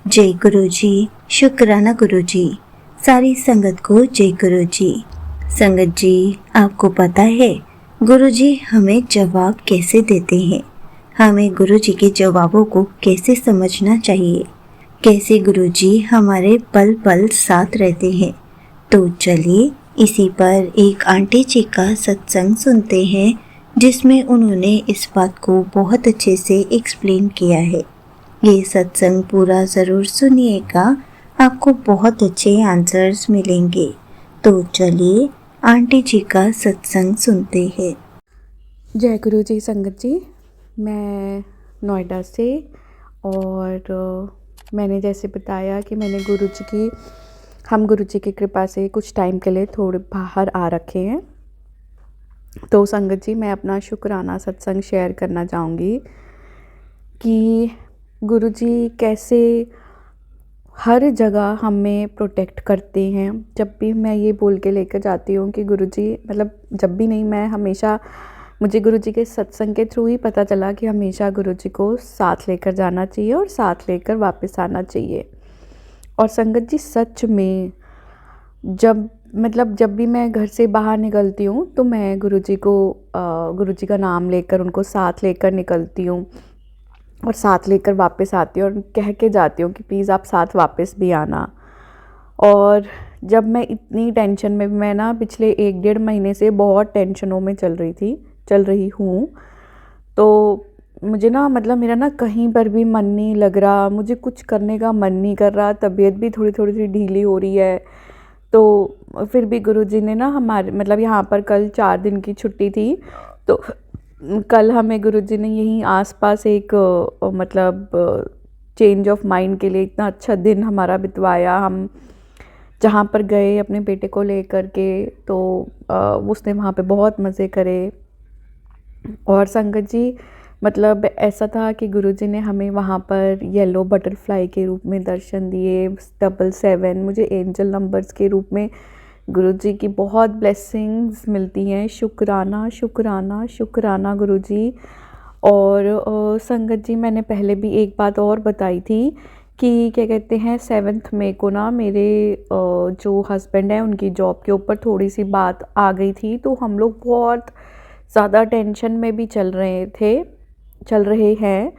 जय गुरु जी। शुक्राना गुरु जी। सारी संगत को जय गुरु जी। संगत जी, आपको पता है गुरु जी हमें जवाब कैसे देते हैं? हमें गुरु जी के जवाबों को कैसे समझना चाहिए? कैसे गुरु जी हमारे पल पल साथ रहते हैं? तो चलिए इसी पर एक आंटी जी का सत्संग सुनते हैं, जिसमें उन्होंने इस बात को बहुत अच्छे से एक्सप्लेन किया है। ये सत्संग पूरा ज़रूर सुनिएगा, आपको बहुत अच्छे आंसर्स मिलेंगे। तो चलिए आंटी जी का सत्संग सुनते हैं। जय गुरु जी। संगत जी, मैं नोएडा से और मैंने जैसे बताया कि हम गुरु जी की कृपा से कुछ टाइम के लिए थोड़े बाहर आ रखे हैं। तो संगत जी, मैं अपना शुक्राना सत्संग शेयर करना चाहूँगी कि गुरु जी कैसे हर जगह हमें प्रोटेक्ट करते हैं। जब भी मैं ये बोल के लेकर जाती हूँ कि गुरु जी, मतलब जब भी नहीं, मैं हमेशा, मुझे गुरु जी के सत्संग के थ्रू ही पता चला कि हमेशा गुरु जी को साथ लेकर जाना चाहिए और साथ लेकर वापस आना चाहिए। और संगत जी, सच में जब भी मैं घर से बाहर निकलती हूँ तो मैं गुरु जी का नाम लेकर, उनको साथ लेकर निकलती हूँ और साथ लेकर वापस आती हूँ और कह के जाती हूँ कि प्लीज़ आप साथ वापस भी आना। और जब मैं इतनी टेंशन में, मैं ना पिछले 1-1.5 महीने से बहुत टेंशनों में चल रही हूँ। तो मुझे ना, मतलब मेरा ना कहीं पर भी मन नहीं लग रहा, मुझे कुछ करने का मन नहीं कर रहा, तबीयत भी थोड़ी थोड़ी सी ढीली हो रही है। तो फिर भी गुरुजी ने ना हमारे, मतलब यहाँ पर कल 4 दिन की छुट्टी थी, तो कल हमें गुरुजी ने यहीं आसपास एक मतलब चेंज ऑफ माइंड के लिए इतना अच्छा दिन हमारा बितवाया। हम जहाँ पर गए अपने बेटे को लेकर के, तो उसने वहाँ पे बहुत मज़े करे। और संगत जी, मतलब ऐसा था कि गुरुजी ने हमें वहाँ पर येलो बटरफ्लाई के रूप में दर्शन दिए, 777 मुझे एंजल नंबर्स के रूप में गुरुजी की बहुत ब्लेसिंग्स मिलती हैं। शुक्राना शुक्राना शुक्राना गुरुजी। और संगत जी, मैंने पहले भी एक बात और बताई थी कि क्या कहते हैं, 7 मई को ना मेरे जो हस्बैंड हैं उनकी जॉब के ऊपर थोड़ी सी बात आ गई थी। तो हम लोग बहुत ज़्यादा टेंशन में भी चल रहे हैं।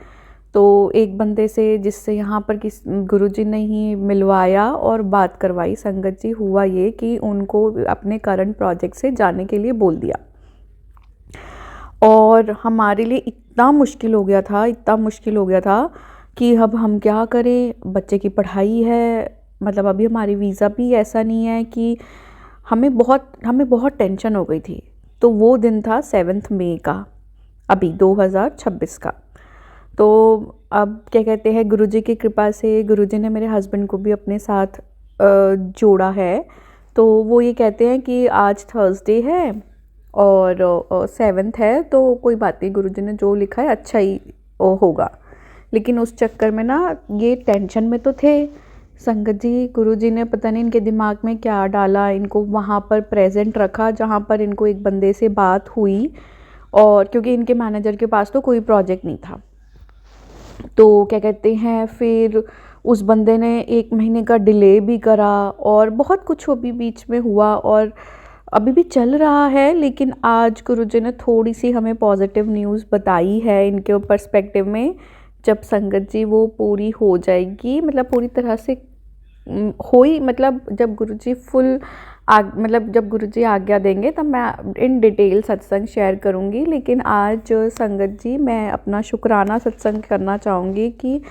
तो एक बंदे से, जिससे यहाँ पर गुरुजी ने ही मिलवाया और बात करवाई। संगत जी, हुआ ये कि उनको अपने करंट प्रोजेक्ट से जाने के लिए बोल दिया और हमारे लिए इतना मुश्किल हो गया था कि अब हम क्या करें, बच्चे की पढ़ाई है, मतलब अभी हमारी वीज़ा भी ऐसा नहीं है कि हमें बहुत टेंशन हो गई थी। तो वो दिन था 7 मई का, अभी 2026 का। तो अब क्या कहते हैं, गुरुजी की कृपा से गुरुजी ने मेरे हस्बैंड को भी अपने साथ जोड़ा है। तो वो ये कहते हैं कि आज थर्सडे है और 7 है, तो कोई बात नहीं, गुरुजी ने जो लिखा है अच्छा ही होगा। लेकिन उस चक्कर में ना, ये टेंशन में तो थे संगत जी, गुरुजी ने पता नहीं इनके दिमाग में क्या डाला, इनको वहाँ पर प्रेजेंट रखा जहाँ पर इनको एक बंदे से बात हुई। और क्योंकि इनके मैनेजर के पास तो कोई प्रोजेक्ट नहीं था, तो क्या कहते हैं, फिर उस बंदे ने 1 महीने का डिले भी करा और बहुत कुछ अभी बीच में हुआ और अभी भी चल रहा है। लेकिन आज गुरुजी ने थोड़ी सी हमें पॉजिटिव न्यूज़ बताई है इनके पर्सपेक्टिव में। जब संगत जी वो पूरी हो जाएगी, मतलब पूरी तरह से हुई, मतलब जब गुरुजी जब गुरुजी आज्ञा देंगे तब मैं इन डिटेल सत्संग शेयर करूँगी। लेकिन आज संगत जी, मैं अपना शुक्राना सत्संग करना चाहूँगी कि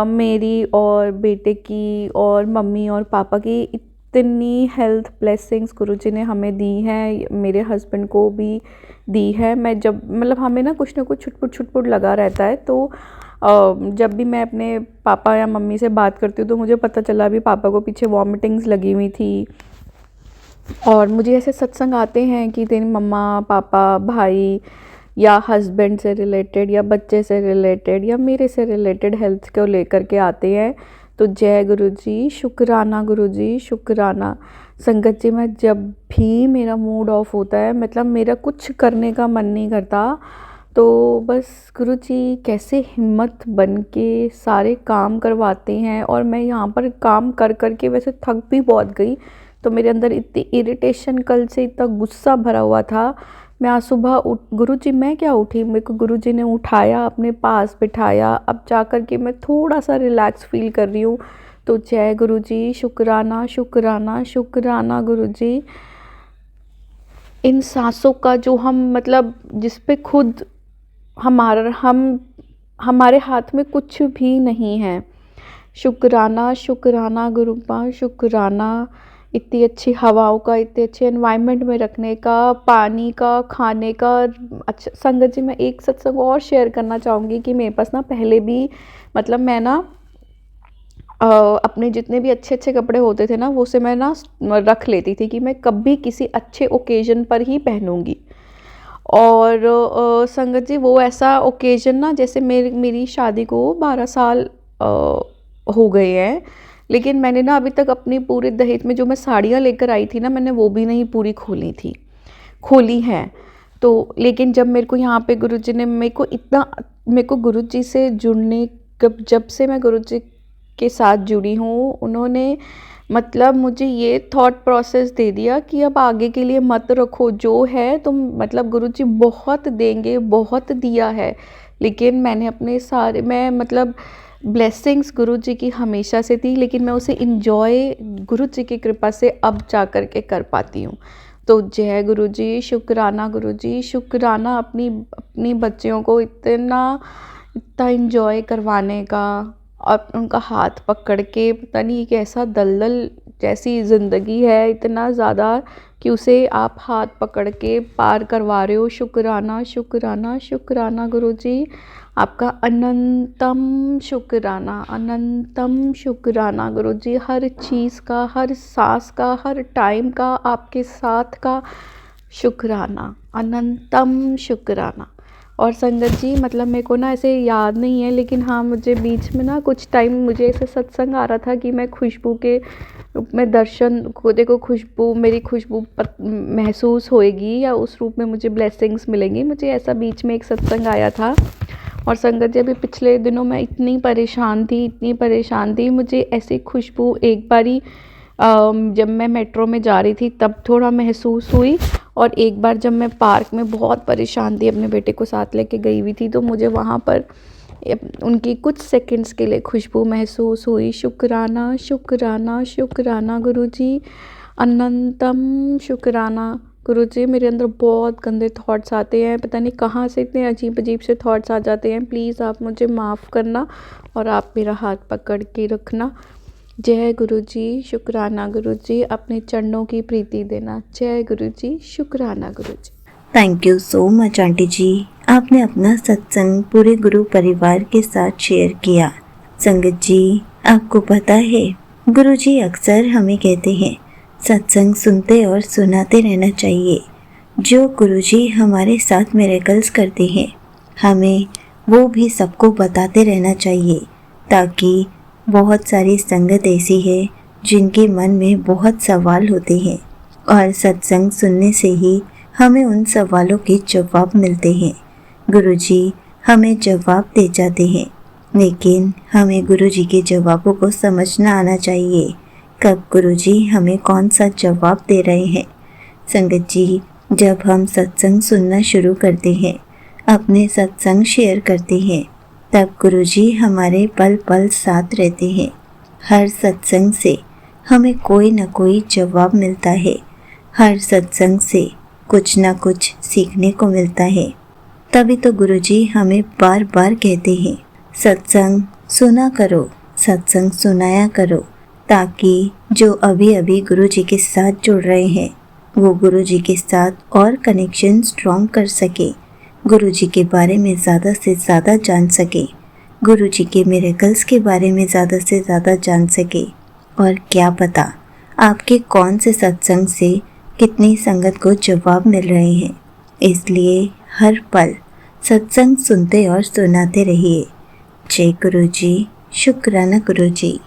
मेरी और बेटे की और मम्मी और पापा की इतनी हेल्थ ब्लेसिंग्स गुरुजी ने हमें दी हैं, मेरे हस्बैंड को भी दी है। मैं जब, मतलब हमें ना कुछ छुटपुट लगा रहता है, तो जब भी मैं अपने पापा या मम्मी से बात करती हूँ तो मुझे पता चला अभी पापा को पीछे वॉमिटिंग्स लगी हुई थी। और मुझे ऐसे सत्संग आते हैं कि तेरी मम्मा पापा भाई या हस्बैंड से रिलेटेड या बच्चे से रिलेटेड या मेरे से रिलेटेड हेल्थ को लेकर के आते हैं। तो जय गुरुजी, शुक्राना गुरुजी, शुक्राना। संगत जी, मैं जब भी मेरा मूड ऑफ होता है, मतलब मेरा कुछ करने का मन नहीं करता, तो तो बस गुरुजी कैसे हिम्मत बन के सारे काम करवाते हैं, और मैं यहाँ पर काम कर कर के वैसे थक भी बहुत गई। तो मेरे अंदर इतनी इरिटेशन, कल से इतना गुस्सा भरा हुआ था। मैं आज सुबह उठ गुरुजी, मैं क्या उठी, मेरे को गुरुजी ने उठाया, अपने पास बिठाया। अब जा कर के मैं थोड़ा सा रिलैक्स फील कर रही हूँ। तो जय गुरुजी, शुक्राना शुक्राना शुक्राना गुरुजी। इन सांसों का जो हम मतलब जिस पे खुद हमारे हाथ में कुछ भी नहीं है। शुक्राना शुक्राना गुरुपा, शुक्राना इतनी अच्छी हवाओं का, इतने अच्छे एनवायरनमेंट में रखने का, पानी का, खाने का। अच्छा संगत जी, मैं एक सत्संग और शेयर करना चाहूँगी कि मेरे पास ना पहले भी मतलब मैं ना अपने जितने भी अच्छे अच्छे कपड़े होते थे ना, वो से मैं ना रख लेती थी कि मैं कभी किसी अच्छे ओकेज़न पर ही पहनूंगी। और संगत जी, वो ऐसा ओकेज़न ना, जैसे मेरी शादी को 12 साल हो गए हैं, लेकिन मैंने ना अभी तक अपनी पूरे दहेज में जो मैं साड़ियाँ लेकर आई थी ना, मैंने वो भी नहीं पूरी खोली हैं। तो लेकिन जब मेरे को यहाँ पे गुरुजी ने मेरे को गुरुजी से जुड़ने, जब से मैं गुरुजी के साथ जुड़ी हूँ, उन्होंने मतलब मुझे ये थॉट प्रोसेस दे दिया कि अब आगे के लिए मत रखो, जो है तुम मतलब गुरुजी बहुत देंगे, बहुत दिया है। लेकिन मैंने अपने सारे मैं मतलब ब्लेसिंग्स गुरुजी की हमेशा से थी, लेकिन मैं उसे इंजॉय गुरुजी की कृपा से अब जा कर के कर पाती हूँ। तो जय गुरुजी, शुक्राना गुरुजी, शुक्राना अपनी बच्चियों को इतना इंजॉय करवाने का, और उनका हाथ पकड़ के, पता नहीं कैसा दलदल जैसी ज़िंदगी है, इतना ज़्यादा कि उसे आप हाथ पकड़ के पार करवा रहे हो। शुक्राना शुक्राना शुक्राना गुरुजी, आपका अनंतम शुक्राना, अनंतम शुक्राना गुरुजी। हर चीज़ का, हर सांस का, हर टाइम का, आपके साथ का शुक्राना, अनंतम शुक्राना। और संगत जी, मतलब मेरे को ना ऐसे याद नहीं है, लेकिन हाँ मुझे बीच में ना कुछ टाइम मुझे ऐसे सत्संग आ रहा था कि मैं खुशबू के रूप में दर्शन को देखो, मेरी खुशबू महसूस होएगी, या उस रूप में मुझे ब्लेसिंग्स मिलेंगी। मुझे ऐसा बीच में एक सत्संग आया था। और संगत जी, अभी पिछले दिनों मैं इतनी परेशान थी, मुझे ऐसी खुशबू एक बारी जब मैं मेट्रो में जा रही थी तब थोड़ा महसूस हुई, और एक बार जब मैं पार्क में बहुत परेशान थी, अपने बेटे को साथ लेके गई हुई थी, तो मुझे वहाँ पर उनकी कुछ सेकंड्स के लिए खुशबू महसूस हुई। शुक्राना शुक्राना शुक्राना गुरुजी, अनंतम शुक्राना गुरुजी। मेरे अंदर बहुत गंदे थॉट्स आते हैं, पता नहीं कहाँ से इतने अजीब से थॉट्स आ जाते हैं। प्लीज़ आप मुझे माफ़ करना, और आप मेरा हाथ पकड़ के रखना। जय गुरुजी, शुक्राना गुरुजी, अपने चरणों की प्रीति देना। जय गुरुजी, शुक्राना गुरुजी। Thank you so much aunty ji, आपने अपना सत्संग पूरे गुरु परिवार के साथ शेयर किया। संगत जी, आपको पता है गुरुजी अक्सर हमें कहते हैं सत्संग सुनते और सुनाते रहना चाहिए। जो गुरुजी हमारे साथ मिरेकल्स करते हैं, हमें वो भी सबको बताते रहना चाहिए, ताकि बहुत सारी संगत ऐसी है जिनके मन में बहुत सवाल होते हैं, और सत्संग सुनने से ही हमें उन सवालों के जवाब मिलते हैं। गुरुजी हमें जवाब दे जाते हैं, लेकिन हमें गुरुजी के जवाबों को समझना आना चाहिए, कब गुरुजी हमें कौन सा जवाब दे रहे हैं। संगत जी, जब हम सत्संग सुनना शुरू करते हैं, अपने सत्संग शेयर करते हैं, तब गुरुजी हमारे पल पल साथ रहते हैं। हर सत्संग से हमें कोई न कोई जवाब मिलता है, हर सत्संग से कुछ न कुछ सीखने को मिलता है। तभी तो गुरुजी हमें बार बार कहते हैं सत्संग सुना करो, सत्संग सुनाया करो, ताकि जो अभी अभी गुरुजी के साथ जुड़ रहे हैं वो गुरुजी के साथ और कनेक्शन स्ट्रॉन्ग कर सके, गुरुजी के बारे में ज़्यादा से ज़्यादा जान सके, गुरुजी के मिरेकल्स के बारे में ज़्यादा से ज़्यादा जान सके। और क्या पता आपके कौन से सत्संग से कितनी संगत को जवाब मिल रहे हैं। इसलिए हर पल सत्संग सुनते और सुनाते रहिए। जय गुरुजी, शुक्राना गुरुजी।